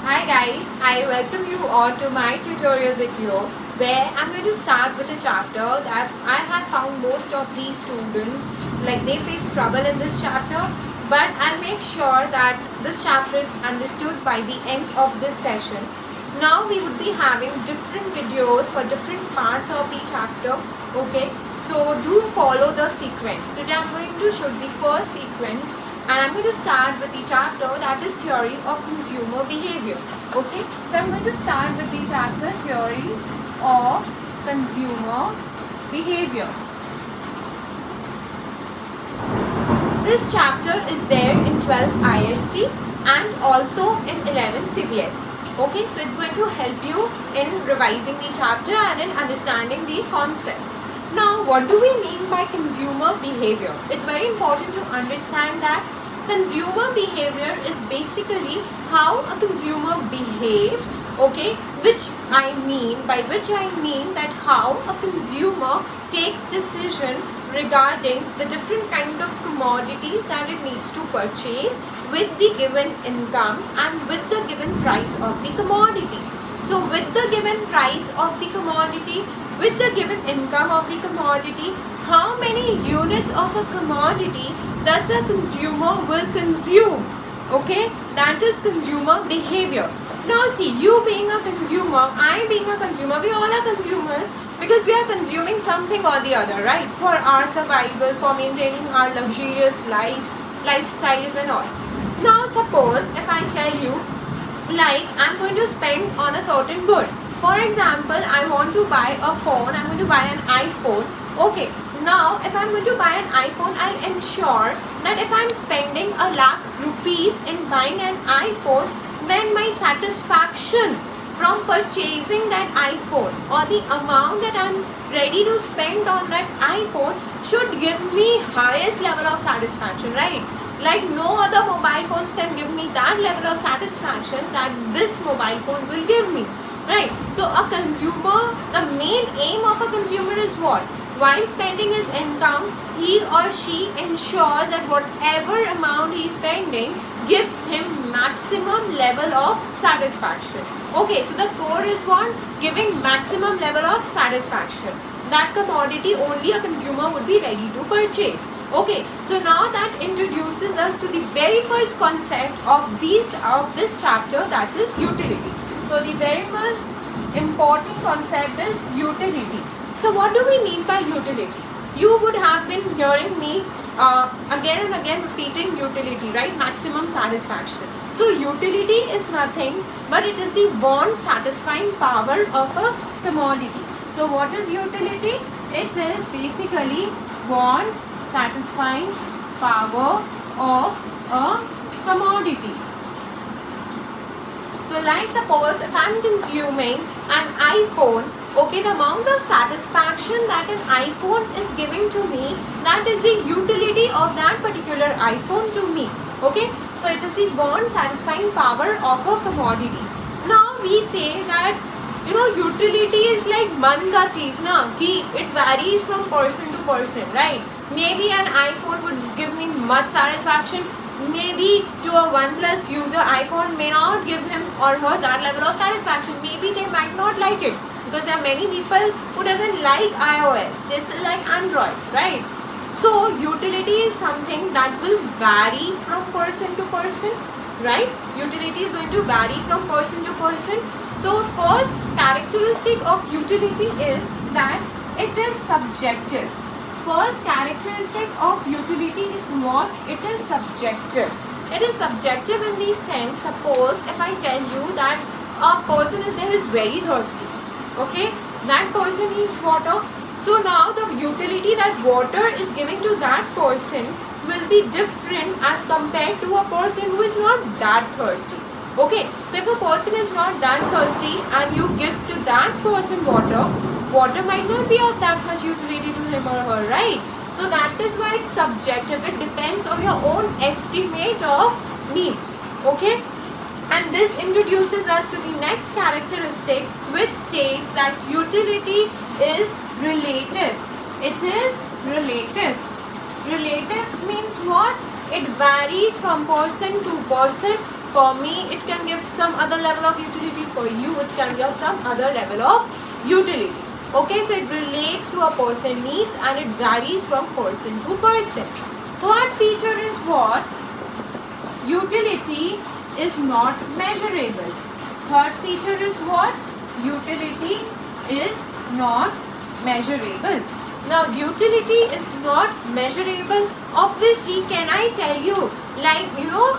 Hi guys, I welcome you all to my tutorial video where I'm going to start with a chapter that I have found most of these students they face trouble in this chapter, but I'll make sure that this chapter is understood by the end of this session. Now we would be having different videos for different parts of the chapter, okay? So do follow the sequence. Today I'm going to show the first sequence and I'm going to start with the chapter that is theory of consumer behavior. Okay, so I'm going to start with the chapter theory of consumer behavior. This chapter is there in 12 ISC and also in 11 CBSE. Okay, so it's going to help you in revising the chapter and in understanding the concepts. Now, what do we mean by consumer behavior? It's very important to understand that consumer behavior is basically how a consumer behaves, okay, by which I mean that how a consumer takes decision regarding the different kind of commodities that it needs to purchase with the given income and with the given price of the commodity. So with the given price of the commodity, with the given income of the commodity, how many units of a commodity does a consumer will consume? Okay, that is consumer behavior. Now see, you being a consumer, I being a consumer, we all are consumers because we are consuming something or the other, right? For our survival, for maintaining our luxurious lifestyles and all. Now suppose if I tell you, I'm going to spend on a certain good. For example, I want to buy a phone, I'm going to buy an iPhone. Okay, now if I'm going to buy an iPhone, I'll ensure that if I'm spending a lakh rupees in buying an iPhone, then my satisfaction from purchasing that iPhone or the amount that I'm ready to spend on that iPhone should give me highest level of satisfaction, right? Like no other mobile phones can give me that level of satisfaction that this mobile phone will give me, right? So a consumer, the main aim of a consumer is what? While spending his income, he or she ensures that whatever amount he is spending gives him maximum level of satisfaction. Okay, so the core is what? Giving maximum level of satisfaction. That commodity only a consumer would be ready to purchase. Okay, so now that introduces us to the very first concept of this chapter, that is utility. So the very most important concept is utility. So what do we mean by utility? You would have been hearing me again and again repeating utility, right? Maximum satisfaction. So utility is nothing but it is the want satisfying power of a commodity. So what is utility? It is basically want satisfying power of a commodity. So like suppose if I'm consuming an iPhone, okay, the amount of satisfaction that an iPhone is giving to me, that is the utility of that particular iPhone to me. Okay, so it is the want satisfying power of a commodity. Now we say that utility is like man ka cheez na, ki it varies from person to person, right? Maybe an iPhone would give me much satisfaction. Maybe to a OnePlus user, iPhone may not give him or her that level of satisfaction. Maybe they might not like it because there are many people who doesn't like iOS. They still like Android, right? So utility is something that will vary from person to person, right? Utility is going to vary from person to person. So first characteristic of utility is that it is subjective. First characteristic of utility is what? It is subjective. It is subjective in the sense, suppose if I tell you that a person is there who is very thirsty, okay, that person needs water. So now the utility that water is giving to that person will be different as compared to a person who is not that thirsty. Okay, so if a person is not that thirsty and you give to that person water might not be of that much utility to him or her, right? So that is why it's subjective. It depends on your own estimate of needs. Okay, and this introduces us to the next characteristic, which states that utility is relative. It is relative. Relative means what? It varies from person to person For me, it can give some other level of utility. For you, it can give some other level of utility. Okay, so it relates to a person needs and it varies from person to person. Third feature is what? Utility is not measurable. Third feature is what? Utility is not measurable. Now, utility is not measurable. Obviously, can I tell you, like,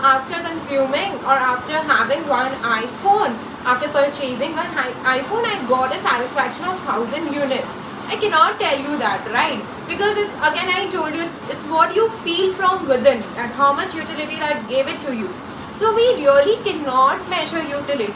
after consuming or after having one iPhone, after purchasing one iPhone, I got a satisfaction of 1000 units. I cannot tell you that, right? Because it's, again, I told you, it's what you feel from within, and how much utility that gave it to you. So we really cannot measure utility.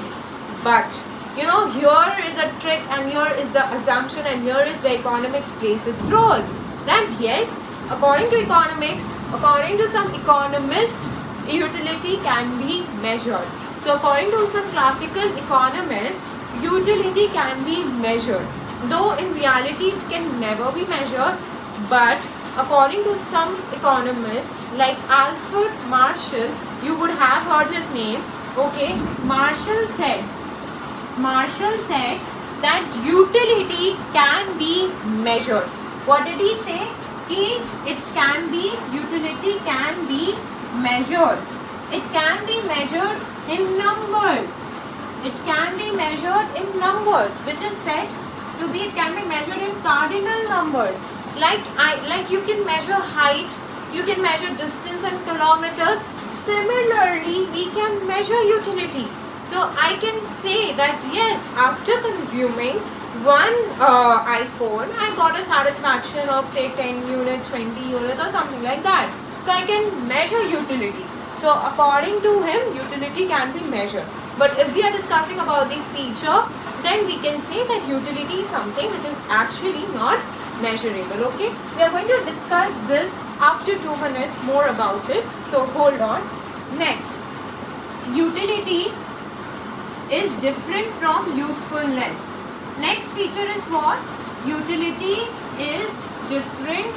But here is a trick, and here is the assumption, and here is where economics plays its role. That yes, according to economics, according to some economists, utility can be measured. So according to some classical economists, utility can be measured. Though in reality it can never be measured, but according to some economists like Alfred Marshall, you would have heard his name. Okay, Marshall said that utility can be measured. What did he say? Utility can be measured. It can be measured in numbers. It can be measured in numbers, which is said to be, it can be measured in cardinal numbers. Like you can measure height, you can measure distance in kilometers. Similarly, we can measure utility. So I can say that yes, after consuming one iPhone, I got a satisfaction of say 10 units, 20 units or something like that. So I can measure utility. So according to him, utility can be measured. But if we are discussing about the feature, then we can say that utility is something which is actually not measurable. Okay, we are going to discuss this after 2 minutes more about it. So hold on. Next, utility is different from usefulness. Next feature is what? Utility is different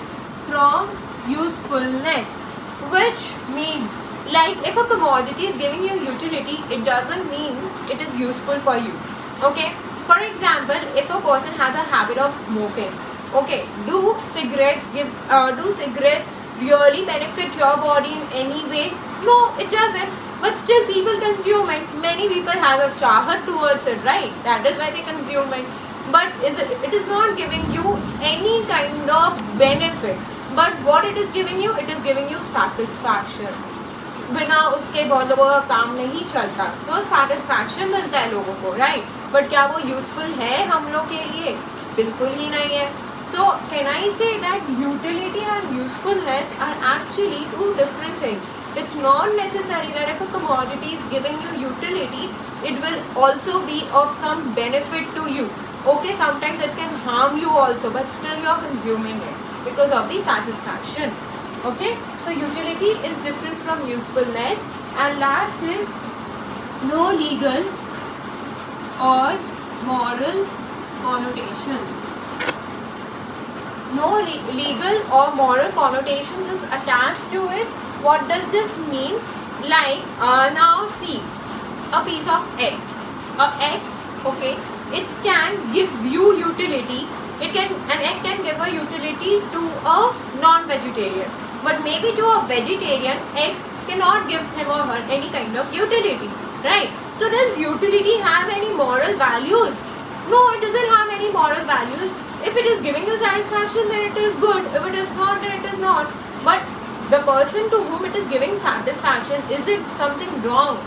from usefulness, which means, like, if a commodity is giving you utility, it doesn't mean it is useful for you. Okay, for example, if a person has a habit of smoking, okay, do cigarettes really benefit your body in any way? No, it doesn't. But still people consume it. Many people have a chahat towards it, right? That is why they consume it. But it is not giving you any kind of benefit. But what it is giving you? It is giving you satisfaction. बिना उसके बहुत लोगों का काम नहीं चलता. So satisfaction मिलता है लोगों को, right? But क्या वो useful है हम लोग के लिए? बिल्कुल ही नहीं है. So can I say that utility and usefulness are actually two different things? It's not necessary that if a commodity is giving you utility, it will also be of some benefit to you. Okay, sometimes it can harm you also, but still you are consuming it because of the satisfaction. Okay, so utility is different from usefulness. And last is no legal or moral connotations. No legal or moral connotations is attached to it. What does this mean? Like, now see, a piece of egg. An egg, okay, it can give you utility. An egg can give a utility to a non-vegetarian. But maybe to a vegetarian, egg cannot give him or her any kind of utility, right? So does utility have any moral values? No, it doesn't have any moral values. If it is giving you satisfaction, then it is good. If it is not, then it is not. But the person to whom it is giving satisfaction, is it something wrong?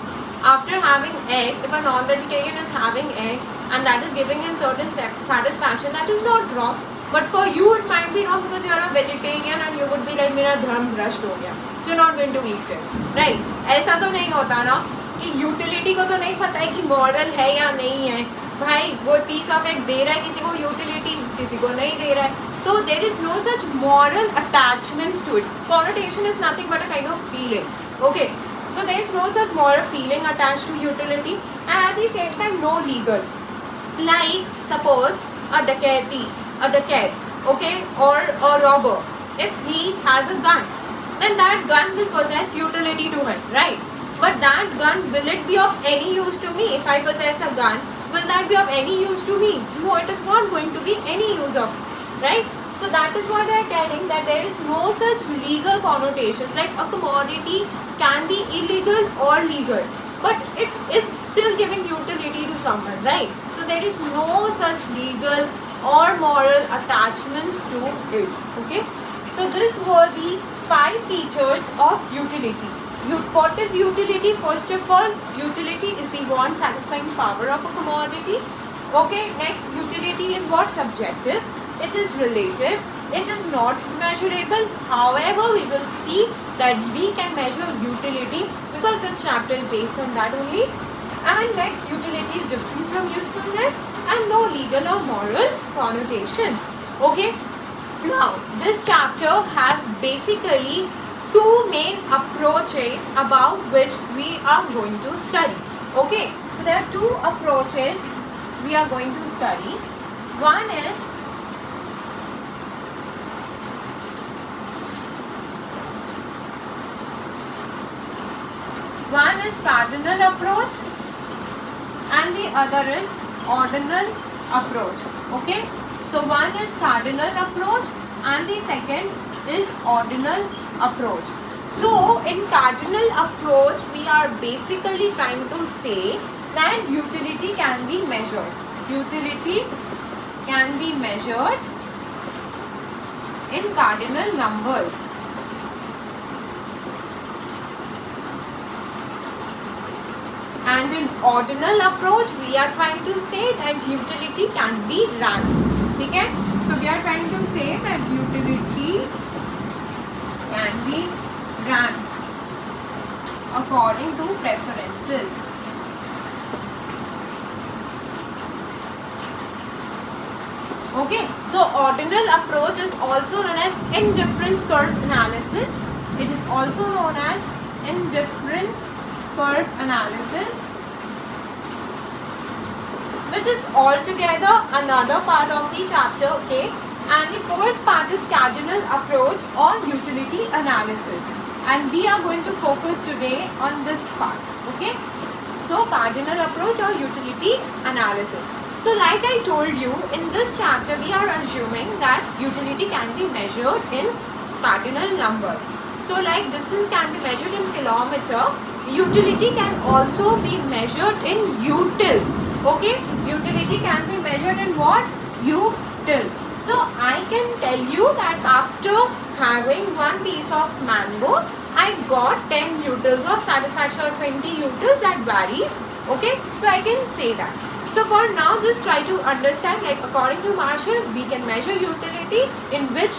After having egg, if a non-vegetarian is having egg and that is giving him certain satisfaction, that is not wrong. But for you it might be wrong because you are a vegetarian and you would be like, मेरा धर्म भ्रष्ट हो गया, so you're not going to eat it, right? ऐसा तो नहीं होता ना कि utility को तो नहीं पता है कि moral है या नहीं है. भाई वो piece of egg दे रहा है किसी को utility, किसी को नहीं दे रहा है. So there is no such moral attachments to it. Connotation is nothing but a kind of feeling. Okay, so there is no such moral feeling attached to utility, and at the same time no legal. Like suppose a dacoit, okay, or a robber, if he has a gun, then that gun will possess utility to him, right? But that gun, will it be of any use to me? If I possess a gun, will that be of any use to me? No, it is not going to be any use of, right? So that is why they are telling that there is no such legal connotations, like a commodity can be illegal or legal, but it is still giving utility to someone, right? So there is no such legal or moral attachments to it, okay? So this were the 5 features of utility. What is utility? First of all, utility is the want satisfying power of a commodity. Okay, next, utility is what? Subjective. It is relative. It is not measurable. However, we will see that we can measure utility because this chapter is based on that only. And next, utility is different from usefulness and no legal or moral connotations. Okay. Now, this chapter has basically 2 main approaches about which we are going to study. Okay, so there are 2 approaches we are going to study. One is cardinal approach and the other is ordinal approach. Okay, so one is cardinal approach and the second is ordinal approach. So in cardinal approach, we are basically trying to say that utility can be measured. Utility can be measured in cardinal numbers. And in ordinal approach, we are trying to say that utility can be ranked. Okay? So we are trying to say that utility can be ranked according to preferences. Okay, so ordinal approach is also known as indifference curve analysis. It is also known as indifference curve analysis, which is altogether another part of the chapter. Okay, and the first part is cardinal approach or utility analysis, and we are going to focus today on this part. Okay, so cardinal approach or utility analysis. So like I told you, in this chapter we are assuming that utility can be measured in cardinal numbers. So like distance can be measured in kilometer, utility can also be measured in utils. Okay, utility can be measured in what? Utils. So I can tell you that after having one piece of mango, I got 10 utils of satisfaction or 20 utils, that varies. Okay, so I can say that. So for now, just try to understand, like according to Marshall, we can measure utility in which,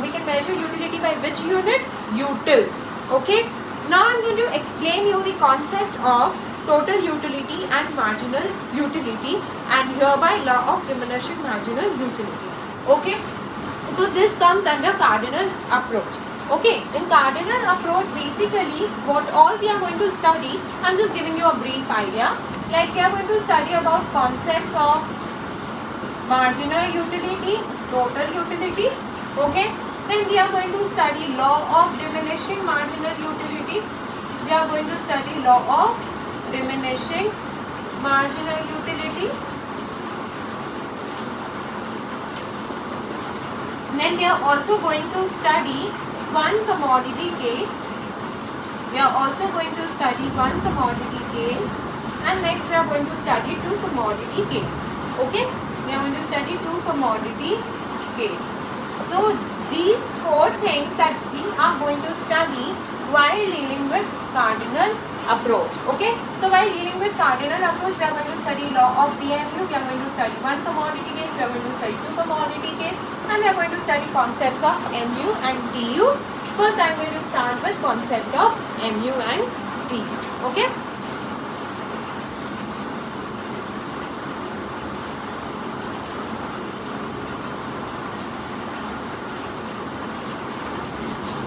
we can measure utility by which unit? Utils. Okay. Now I'm going to explain you the concept of total utility and marginal utility, and hereby law of diminishing marginal utility. Okay. So this comes under cardinal approach. Okay. In cardinal approach, basically what all we are going to study, I'm just giving you a brief idea. Like we are going to study about concepts of marginal utility, total utility. Okay. Then we are going to study law of diminishing marginal utility. We are going to study law of diminishing marginal utility. Then we are also going to study one commodity case. We are also going to study one commodity case. And next we are going to study 2 commodity case. Okay, we are going to study 2 commodity case. So these 4 things that we are going to study while dealing with cardinal approach. Okay, so while dealing with cardinal approach, we are going to study law of DMU. We are going to study 1 commodity case. We are going to study 2 commodity case, and we are going to study concepts of MU and DU. First, I am going to start with concept of MU and DU. Okay.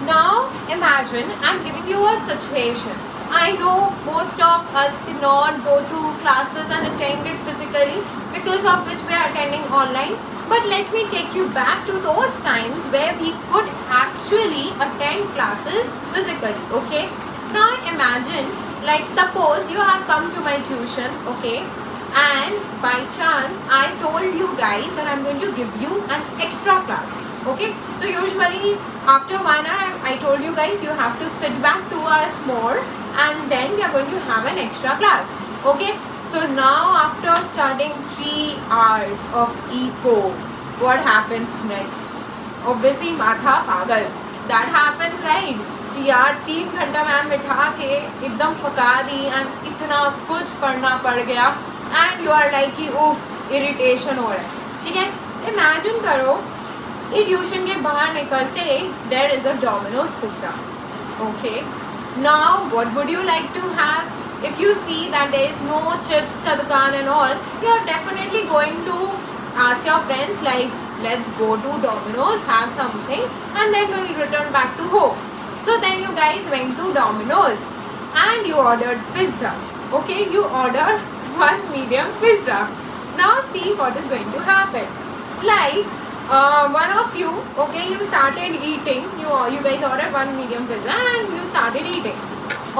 Now imagine I'm giving you a situation. I know most of us cannot go to classes and attend it physically, because of which we are attending online. But let me take you back to those times where we could actually attend classes physically. Okay. Now imagine Like suppose you have come to my tuition, okay, and by chance I told you guys that I'm going to give you an extra class, okay. So usually after 1 hour I told you guys you have to sit back 2 hours more and then we are going to have an extra class, okay. So now after studying 3 hours of eco, what happens next? Obviously माथा पागल, that happens, right? कि यार 3 घंटा ma'am बिठा के एकदम पका दी and इतना कुछ पढ़ना पड़ गया एंड यू आर लाइक कि उफ इरिटेशन हो रहा है, ठीक है. इमेजिन करो ये ट्यूशन के बाहर निकलते there is a Domino's pizza, okay. Now what would you like to have? If you see that there is no chips का दुकान and all, you are definitely going to ask your friends like let's go to Domino's, have something and then we'll return back to home. So then you guys went to Domino's and you ordered pizza, okay. You ordered one medium pizza. Now see what is going to happen. Like one of you, okay, you started eating, you guys ordered one medium pizza and you started eating.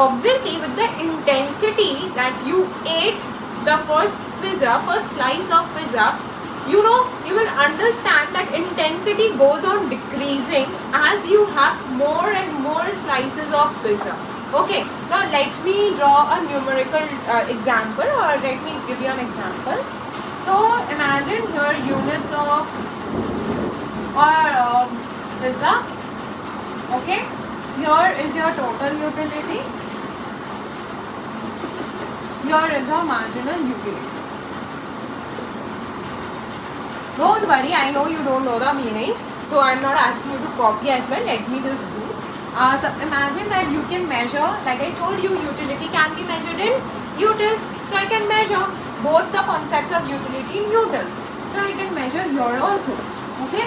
Obviously with the intensity that you ate the first slice of pizza, you know, you will understand that intensity goes on decreasing as you have more and more slices of pizza, okay. Now let me draw a numerical example, or let me give you an example. So imagine your units of pizza, okay. Here is your total utility, here is your marginal utility. Don't worry, I know you don't know the meaning, so I'm not asking you to copy as well. Let me just do. So imagine that you can measure, like I told you, utility can be measured in utils. So I can measure both the concepts of utility in utils. So I can measure here also, okay.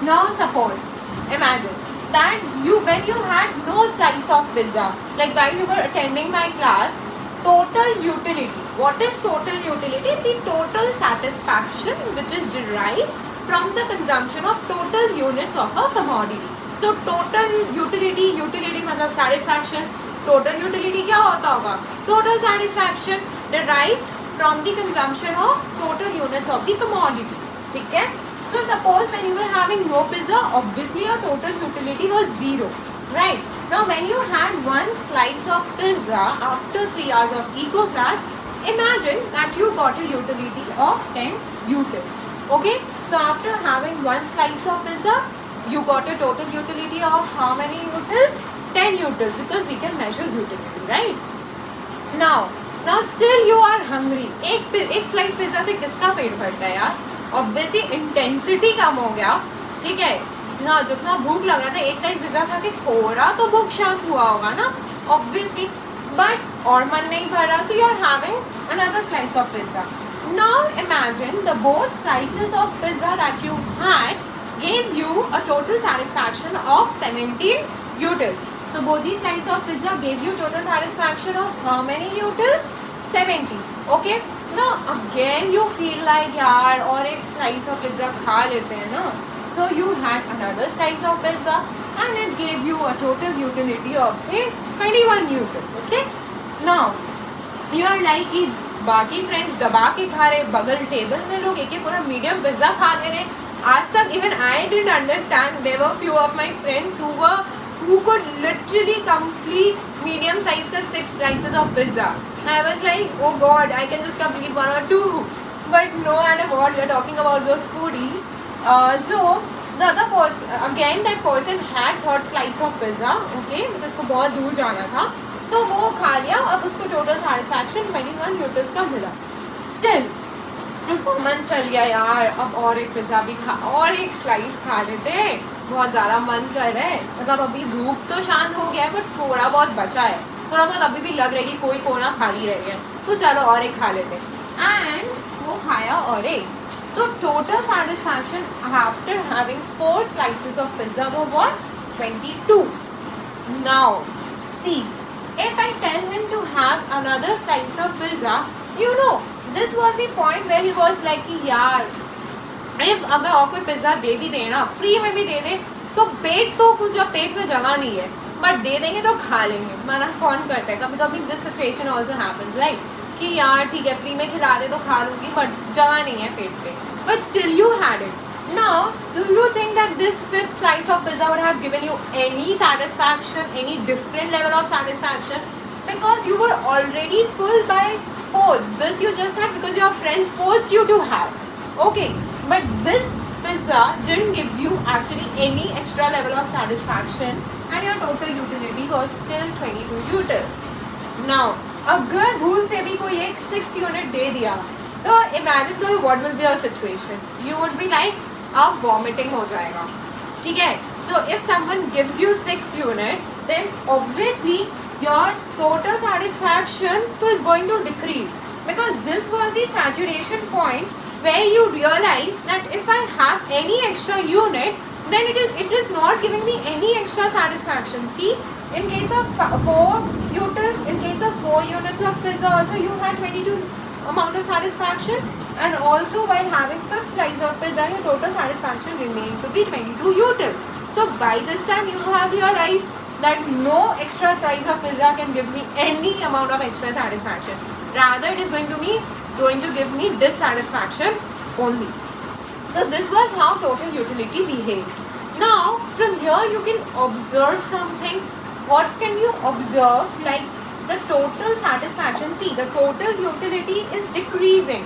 Now suppose, imagine that when you had no slice of pizza, like while you were attending my class, total utility. What is total utility? See, total satisfaction which is derived from the consumption of total units of a commodity. So total utility मतलब satisfaction. Total utility क्या होता होगा? Total satisfaction derived from the consumption of total units of the commodity. ठीक है? So suppose when you were having no pizza, obviously your total utility was 0, right? Now when you had one slice of pizza after 3 hours of eco class, imagine that you got a utility of 10 utils, okay. So after having one slice of pizza, you got a total utility of how many utils? 10 utils, because we can measure utility, right? Now still you are hungry. एक slice pizza से किसका पेट भरता है यार? Obviously intensity कम हो गया, ठीक है. जितना भूख लग रहा था एक slice pizza खा के थोड़ा तो भूख शांत हुआ होगा ना, obviously. But और मन नहीं भर रहा, so you are having another slice of pizza. Now imagine the both slices of pizza that you had gave you a total satisfaction of 17 utils. So both these slices of pizza gave you total satisfaction of how many utils? 70. Okay. Now again you feel like यार और एक slice of pizza खा लेते हैं ना. So you had another slice of pizza and it gave you a total utility of say 21 utils. Okay. Now you are like कि बाकी friends दबा के खा रहे, बगल टेबल में लोग एक पूरा मीडियम पिज्जा खा ले रहे. आज तक even I didn't understand. There were few of my friends who could literally complete medium size का 6 slices of pizza. I was like, oh God, I can just complete 1 or 2. But no matter what, we are talking about those foodies. So the other person, again that person had third slice of pizza, okay, because उसको बहुत दूर जाना था, तो वो खा लिया. अब उसको टोटल सेटिस्फैक्शन 21 यूटिल्स का मिला. स्टिल उसको मन चल गया यार अब और एक पिज़्ज़ा भी और एक स्लाइस खा लेते हैं, बहुत ज़्यादा मन कर रहा है. मतलब अभी भूख तो शांत हो गया है बट थोड़ा बहुत बचा है, थोड़ा बहुत अभी भी लग रहा है कि कोई कोना खाली रह गया, तो चलो और एक खा लेते हैं. एंड वो खाया और एक. तो total satisfaction after having 4 slices of pizza was what? 22. Now see, if I tell him to have another slice of pizza, you know, this was the point where he was like कि यार if अगर और कोई pizza दे भी दे ना, free में भी दे दे, तो पेट तो कुछ, जब पेट में जगह नहीं है बट दे देंगे तो खा लेंगे, मना कौन करता है. कभी कभी this situation also happens right, कि यार ठीक है फ्री में खिला दे तो खा लूँगी बट जगह नहीं है पेट पे, but still you had it. Now, do you think that this fifth slice of pizza would have given you any satisfaction, any different level of satisfaction? Because you were already full by 4. This you just had because your friends forced you to have. Okay, but this pizza didn't give you actually any extra level of satisfaction and your total utility was still 22 utils. Now, अगर भूल से भी कोई एक 6 unit दे दिया तो imagine करो what will be your situation. You would be like अब वॉमिटिंग हो जाएगा. ठीक है, so if someone gives you 6 unit then obviously your total satisfaction तो is going to decrease because this was the saturation point where you realize that if I have any extra unit then it is not giving me any extra satisfaction. See, in case of 4 utils, in case of 4 units of pizza also you had 22 amount of satisfaction, and also while having 5th slice of pizza your total satisfaction remained to be 22 utils. So by this time you have realized that no extra slice of pizza can give me any amount of extra satisfaction, rather it is going to give me dissatisfaction only. So this was how total utility behaved. Now from here you can observe something. What can you observe? Like the total satisfaction, see the total utility is decreasing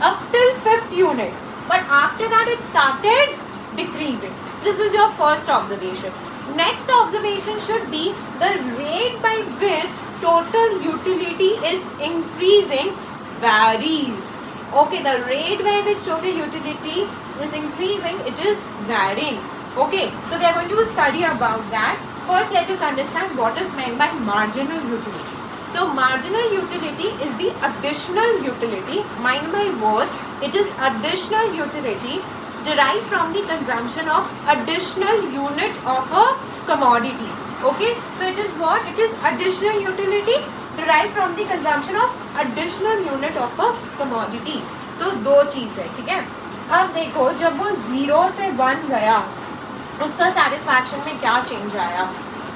up till 5th unit, but after that it started decreasing. This is your first observation. Next observation should be the rate by which total utility is increasing varies. Okay, the rate by which total utility is increasing, it is varying. Okay, so we are going to study about that. First let us understand what is meant by marginal utility. So marginal utility is the additional utility, mind my words, it is additional utility derived from the consumption of additional unit of a commodity. Okay, so it is what? It is additional utility derived from the consumption of additional unit of a commodity. तो दो चीज़ है. ठीक है, अब देखो जब वो 0 से 1 गया उसका सेटिस्फैक्शन में क्या चेंज आया.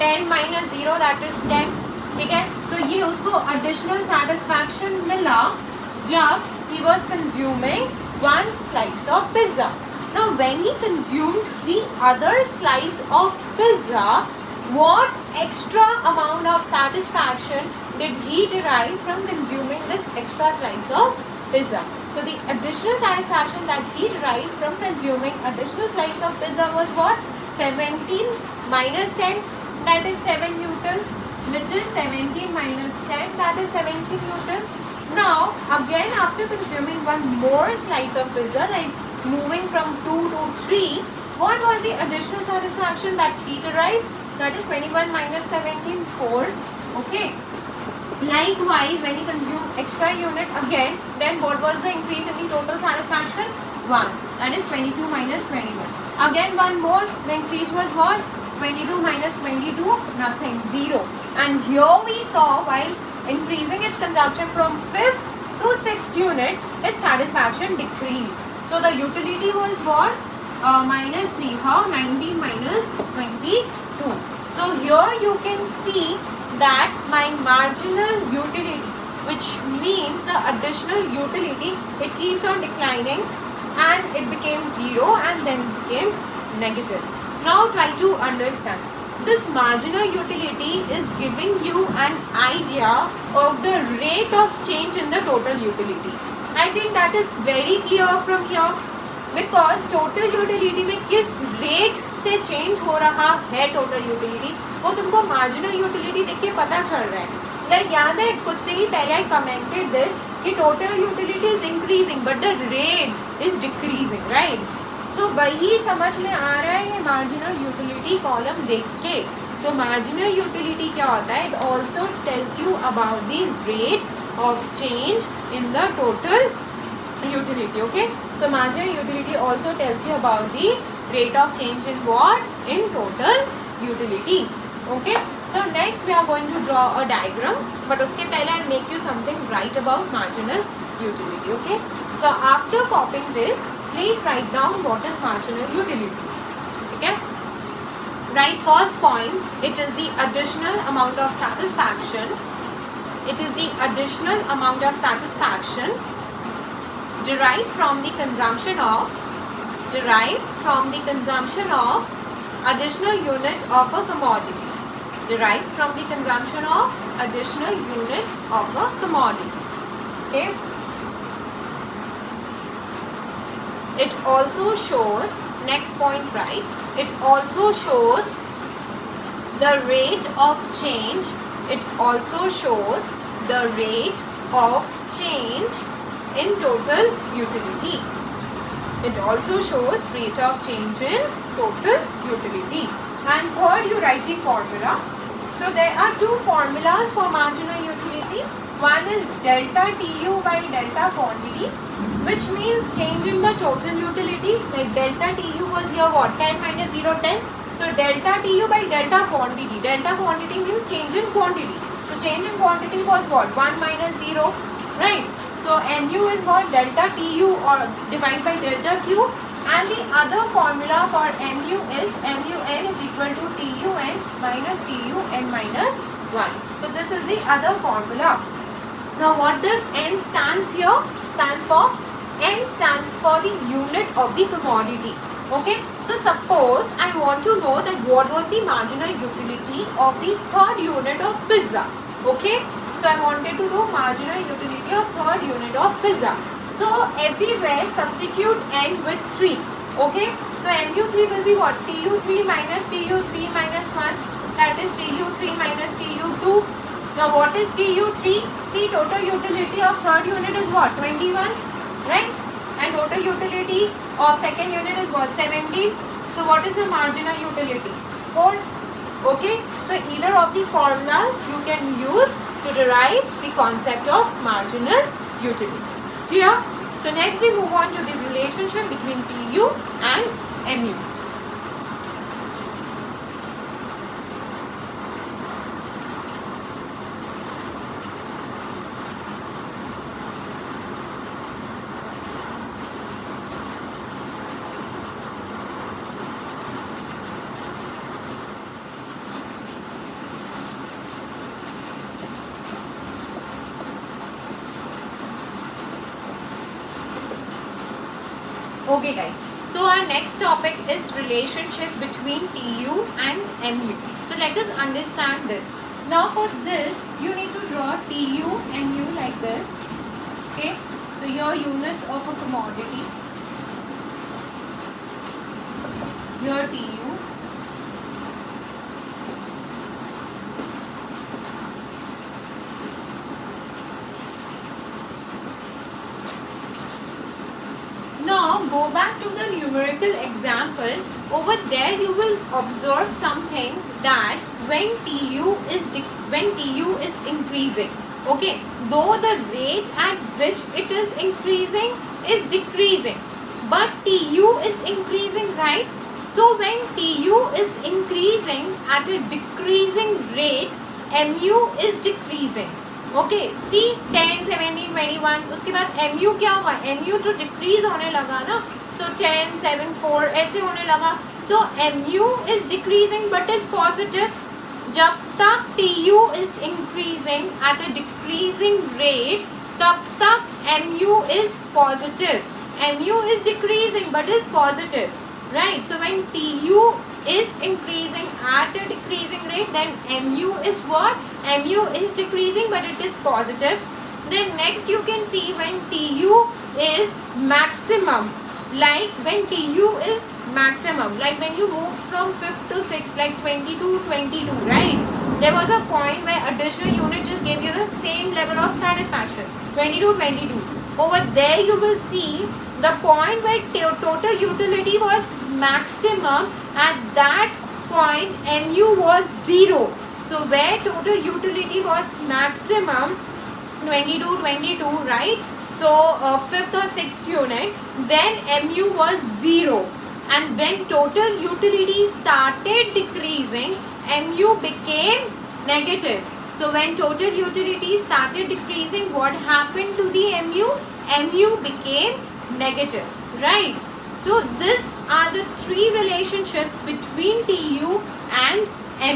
10 minus 0 that is 10. ठीक है, तो ये उसको additional satisfaction मिला जब he was consuming 1 slice of pizza. Now when he consumed the other slice of pizza, what extra amount of satisfaction did he derive from consuming this extra slice of pizza? So the additional satisfaction that he derived from consuming additional slice of pizza was what? 17 minus 10, that is 7 newtons, which is 17 minus 10, that is 17 newtons. Now again after consuming one more slice of pizza, like moving from 2 to 3, what was the additional satisfaction that he derived? That is 21 minus 17, 4. Okay. Likewise, when he consumed extra unit again, then what was the increase in the total satisfaction? 1. That is 22 minus 21. Again one more, the increase was what? 22 minus 22, nothing, 0. And here we saw while increasing its consumption from 5th to 6th unit, its satisfaction decreased. So the utility was what? Minus 3. How? 19 minus 22. So here you can see that my marginal utility, which means the additional utility, it keeps on declining and it became 0 and then became negative. Now try to understand. This marginal utility is giving you an idea of the rate of change in the total utility. I think that is very clear from here, because total utility में किस rate से change हो रहा है total utility, वो तुमको marginal utility देख के पता चल रहा है. Like याद है कुछ देर पहले I commented this कि total utility is increasing but the rate is decreasing, right? So वही समझ में आ रहा है ये marginal utility column देख के. So marginal utility क्या होता है? It also tells you about the rate of change in the total utility. Okay, so marginal utility also tells you about the rate of change in what? In total utility. Okay, so next we are going to draw a diagram, but उसके पहले I make you something write about marginal utility. Okay, so after copying this, please write down what is marginal utility. ठीक है, Right, first point, it is the additional amount of satisfaction. It is the additional amount of satisfaction derived from the consumption of additional unit of a commodity. Derived from the consumption of additional unit of a commodity. Okay. It also shows, next point, right? It also shows the rate of change. It also shows the rate of change in total utility. It also shows rate of change in total utility. And third, you write the formula. So there are two formulas for marginal utility. One is delta TU by delta quantity, which means change in the total utility. Like delta TU was here what? 10 minus 0, 10. So delta TU by delta quantity. Delta quantity means change in quantity. So change in quantity was what? 1 minus 0, right? So mu is what? Delta TU or divided by delta Q. And the other formula for mu is mun is equal to TUN minus TUN minus 1. So this is the other formula. Now what does N stands here? Stands for? N stands for the unit of the commodity. Okay. So suppose I want to know that what was the marginal utility of the third unit of pizza. Okay. So I wanted to know marginal utility of third unit of pizza. So everywhere substitute N with 3. Okay. So mu3 will be what? Tu3 minus Tu3 minus 1. That is Tu3 minus Tu2. Now what is Tu3? See, total utility of third unit is what? 21. Right? And total utility of second unit is what? 17. So what is the marginal utility? 4. Okay. So either of the formulas you can use to derive the concept of marginal utility. Clear? So next we move on to the relationship between TU and MU. Okay guys, so our next topic is relationship between TU and MU. So let us understand this. Now for this, you need to draw TU and MU like this. Okay, so your units of a commodity. Here TU. Now go back to the numerical example. Over there you will observe something that when TU is increasing, okay, though the rate at which it is increasing is decreasing, but TU is increasing, right? So when TU is increasing at a decreasing rate, MU is decreasing. Okay, see 10, 17, 21. उसके बाद MU क्या हुआ? MU तो decrease होने लगा ना. So 10, 7, 4 ऐसे होने लगा. So MU is decreasing but is positive. जब तक TU is increasing at a decreasing rate, तब तक MU is positive. MU is decreasing but is positive. Right? So when TU is increasing at a decreasing rate, then MU is what? MU is decreasing but it is positive. Then next you can see when TU is maximum, like when TU is maximum, like when you moved from 5th to 6th, like 22, 22, right? There was a point where additional unit just gave you the same level of satisfaction, 22, 22. Over there you will see the point where total utility was maximum. At that point MU was 0. So where total utility was maximum, 22, 22, right? So 5th or 6th unit, then MU was 0. And when total utility started decreasing, MU became negative. So when total utility started decreasing, what happened to the MU? MU became negative, right? So these are the three relationships between TU and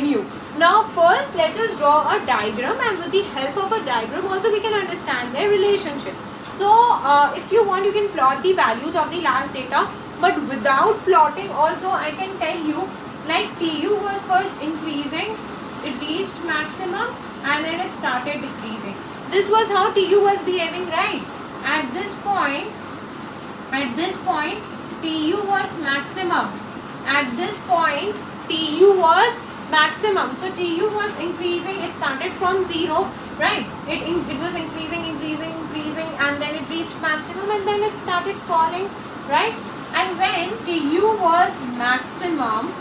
mu. Now first let us draw a diagram, and with the help of a diagram also we can understand their relationship. So if you want, you can plot the values of the last data, but without plotting also I can tell you, like TU was first increasing, it reached maximum and then it started decreasing. This was how TU was behaving, right? At this point TU was maximum. At this point TU was maximum. So TU was increasing, it started from 0, right? It was increasing and then it reached maximum and then it started falling, right? And when TU was maximum,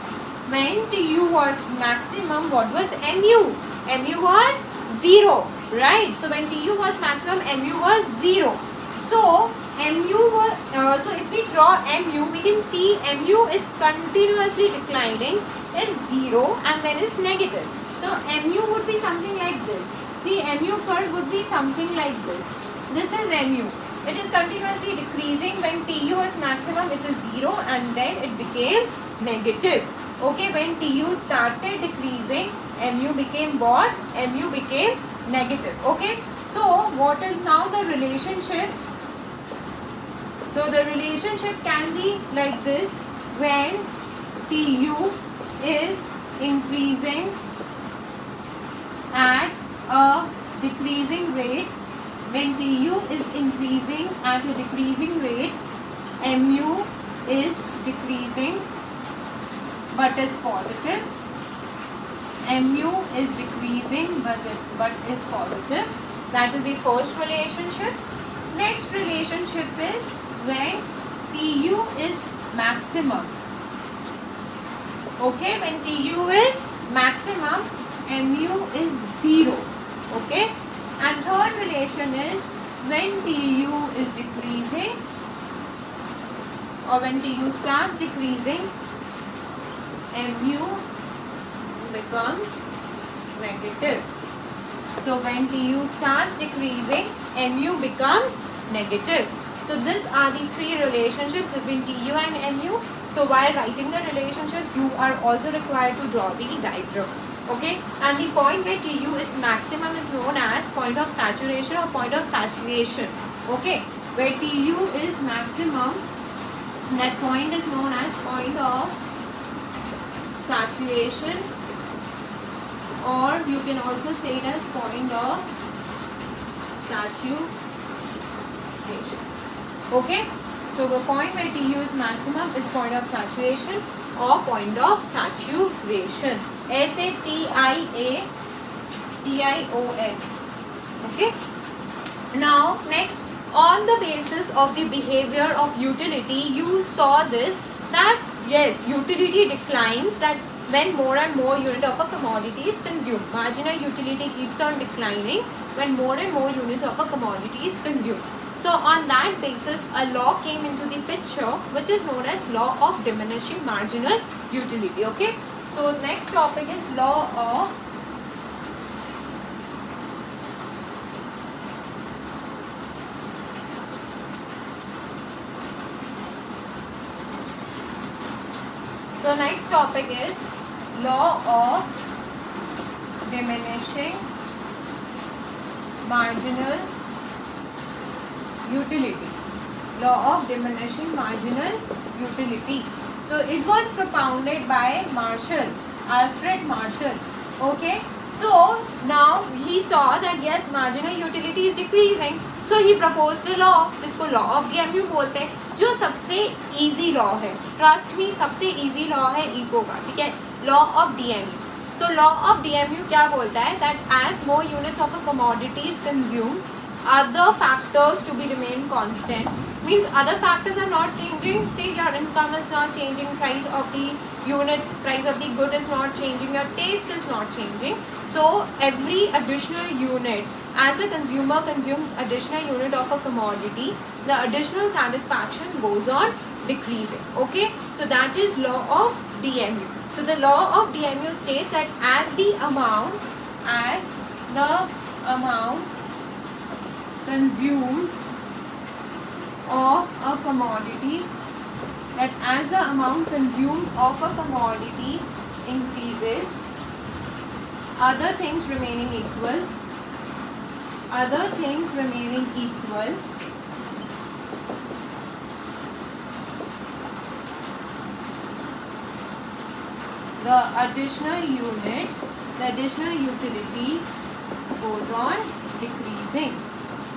what was mu? Mu was 0, right? So when TU was maximum, mu was 0. So mu was, so if we draw mu, we can see mu is continuously declining, is 0 and then is negative. So mu would be something like this. See, mu curve would be something like this. This is mu. It is continuously decreasing. When TU is maximum, it is 0 and then it became negative. Okay, when TU started decreasing, mu became what? Mu became negative. Okay, so what is now the relationship? So the relationship can be like this: when TU is increasing at a decreasing rate, when TU is increasing at a decreasing rate, mu is decreasing but is positive. Mu is decreasing but is positive. That is the first relationship. Next relationship is when TU is maximum. Okay, when TU is maximum, mu is 0. Okay, and third relation is when TU is decreasing, or when TU starts decreasing, mu becomes negative. So when TU starts decreasing, mu becomes negative. So these are the three relationships between TU and mu. So while writing the relationships, you are also required to draw the diagram. Okay, and the point where TU is maximum is known as point of saturation or point of saturation. Okay, where TU is maximum, that point is known as point of saturation, or you can also say it as point of saturation. Okay, so the point where TU is maximum is point of saturation or point of saturation. SATIATION. Okay. Now next, on the basis of the behavior of utility, you saw this, that yes, utility declines that when more and more unit of a commodity is consumed. Marginal utility keeps on declining when more and more units of a commodity is consumed. So on that basis, a law came into the picture which is known as law of diminishing marginal utility. Okay. So next topic is law of law of diminishing marginal utility. Law of diminishing marginal utility. So it was propounded by Alfred Marshall. Okay. So now he saw that yes, marginal utility is decreasing. So he proposed the law, जिसको law of DMU बोलते हैं, जो सबसे easy law है. Trust me, सबसे easy law है eco का, ठीक है? Law of DMU. तो law of DMU क्या बोलता है? That as more units of a commodity is consumed, other factors to be remain constant. Means other factors are not changing. Say your income is not changing, price of the units, price of the good is not changing, your taste is not changing. So every additional unit, as the consumer consumes additional unit of a commodity, the additional satisfaction goes on decreasing. Okay, so that is law of DMU. So the law of DMU states that as the amount consumed of a commodity, that as the amount consumed of a commodity increases, other things remaining equal,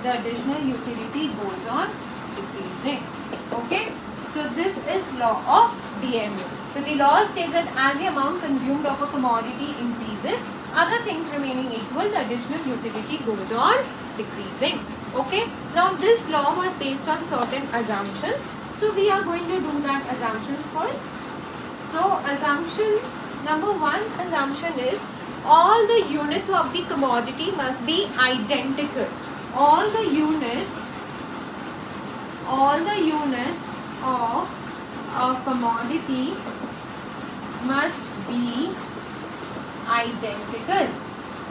the additional utility goes on decreasing. Okay, so this is law of DMU. So the law states that as the amount consumed of a commodity increases, other things remaining equal, the additional utility goes on decreasing. Okay, now this law was based on certain assumptions, so we are going to do that assumptions first. So assumptions, number one assumption is all the units of the commodity must be identical. All the units of a commodity must be identical.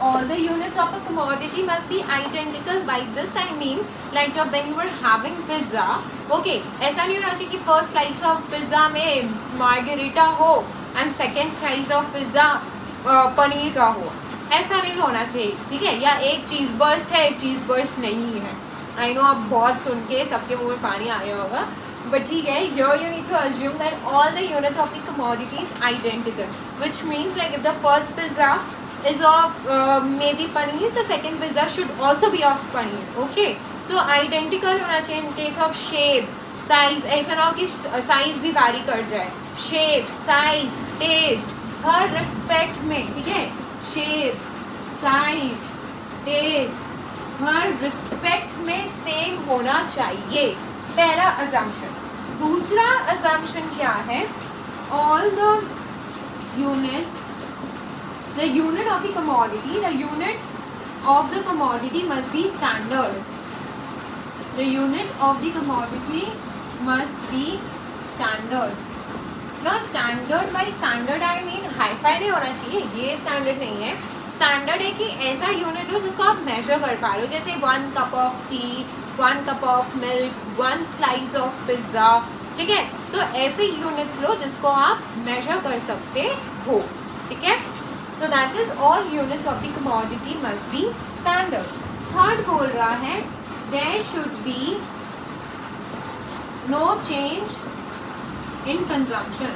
All the units of a commodity must be identical. By this I mean, like जब when you were having pizza, okay, ऐसा नहीं होना चाहिए कि first slice of pizza में margherita हो and second slice of pizza paneer का हो, ऐसा नहीं होना चाहिए, ठीक है? या एक चीज़ बर्स्ट है, एक चीज़ बर्स्ट नहीं है. आई नो आप बहुत सुन के सबके मुंह में पानी आ रहा होगा, but ठीक है, here you need to assume that all the units of the commodity is identical, which means like if the first pizza is of maybe paneer, the second pizza should also be of paneer. Okay, so identical होना चाहिए in case of shape, size. ऐसा ना हो कि size भी vary कर जाए. Shape, size, taste, हर respect में, ठीक है? Shape, size, taste, हर respect में same होना चाहिए. पहला assumption. दूसरा assumption क्या है? All the unit of the commodity must be standard. The unit of the commodity must be standard. Now standard by standard I mean hi-fi नहीं होना चाहिए, ये standard नहीं है. Standard है कि ऐसा unit हो जिसको आप measure कर पा रहे हो, जैसे 1 cup of tea, 1 cup of milk, 1 slice of pizza, ठीक है? So ऐसे units लो जिसको आप measure कर सकते हो, ठीक है? So that is all units of the commodity must be standard. Third बोल रहा है there should be no change in consumption.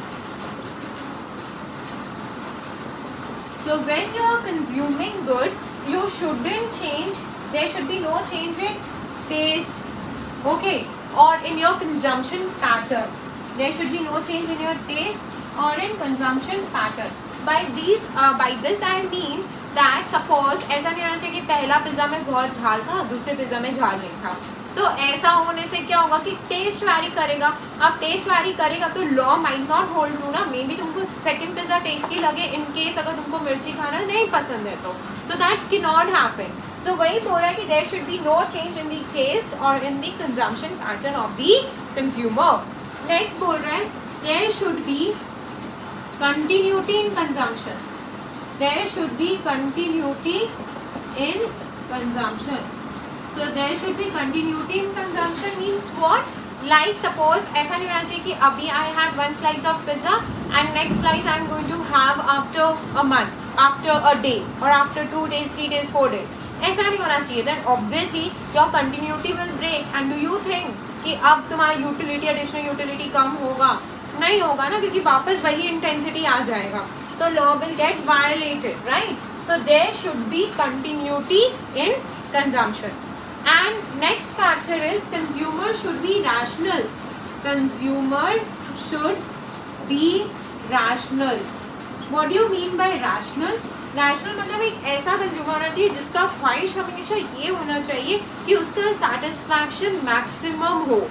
So when you are consuming goods, you shouldn't change. There should be no change in taste, okay, or in your consumption pattern. There should be no change in your taste or in consumption pattern. By this I mean that suppose ऐसा नहीं होना चाहिए कि पहला pizza में बहुत झाल था, दूसरे पिज़्ज़ा में झाल नहीं था. तो ऐसा होने से क्या होगा कि टेस्ट वैरी करेगा. अब टेस्ट वैरी करेगा तो law might not hold true ना. मे बी तुमको सेकंड पिज़्ज़ा टेस्टी लगे इन केस अगर तुमको मिर्ची खाना नहीं पसंद है तो. So that can not happen. So वही बोल रहा है कि there should be no change in the taste और in the consumption pattern of the consumer. Next बोल रहा है there should be continuity in consumption. There should be continuity in consumption. So there should be continuity in consumption means what? Like suppose ऐसा नहीं होना चाहिए कि अभी I had 1 slice of pizza and next slice I am going to have after a month, after a day or after 2 days, 3 days, 4 days. ऐसा नहीं होना चाहिए. Then obviously your continuity will break. And do you think कि अब तुम्हारा utility, additional utility कम होगा? नहीं होगा ना, क्योंकि वापस वही इंटेंसिटी आ जाएगा. तो law will get violated, right? So there should be continuity in consumption. And next factor is consumer should be rational. Consumer should be rational. What do you mean by rational? Rational मतलब एक ऐसा consumer होना चाहिए जिसका ख्वाहिश हमेशा ये होना चाहिए कि उसका सेटिस्फैक्शन मैक्सिमम हो.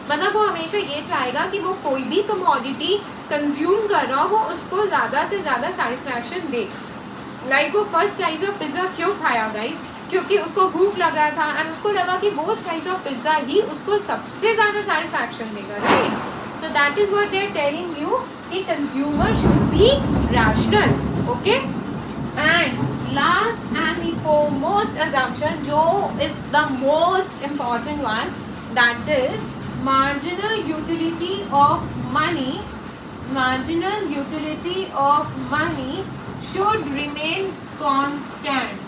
मतलब वो हमेशा ये चाहेगा कि वो कोई भी कमोडिटी कंज्यूम कर रहा हो वो उसको ज़्यादा से ज़्यादा सेटिस्फैक्शन दे. लाइक वो फर्स्ट स्लाइस ऑफ पिज़्ज़ा क्यों खाया गाइस? क्योंकि उसको भूख लग रहा था एंड उसको लगा कि वो स्लाइस ऑफ पिज़्ज़ा ही उसको सबसे ज़्यादा सेटिस्फैक्शन देगा, right? So that is what they are telling you कि consumer should be rational. Okay, and last and the foremost assumption जो is the most important one, that is marginal utility of money marginal utility of money should remain constant.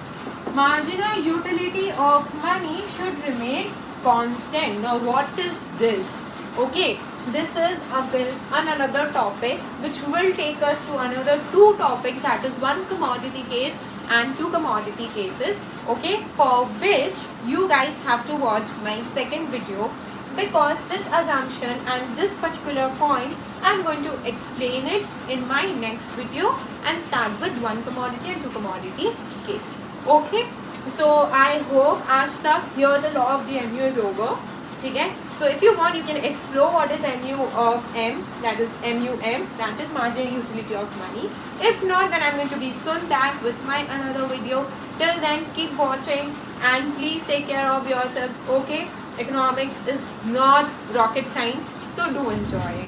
Marginal utility of money should remain constant. Now what is this? Okay, this is again another topic which will take us to another two topics, that is one commodity case and two commodity cases. Okay, for which you guys have to watch my second video, because this assumption and this particular point I'm going to explain it in my next video and start with one commodity and two commodity case. Okay, so I hope आज तक here the law of the MU is over. ठीक है, so if you want you can explore what is MU of M, that is MUM, that is marginal utility of money. If not, then I'm going to be soon back with my another video. Till then, keep watching and please take care of yourselves. Okay, economics is not rocket science, so do enjoy it.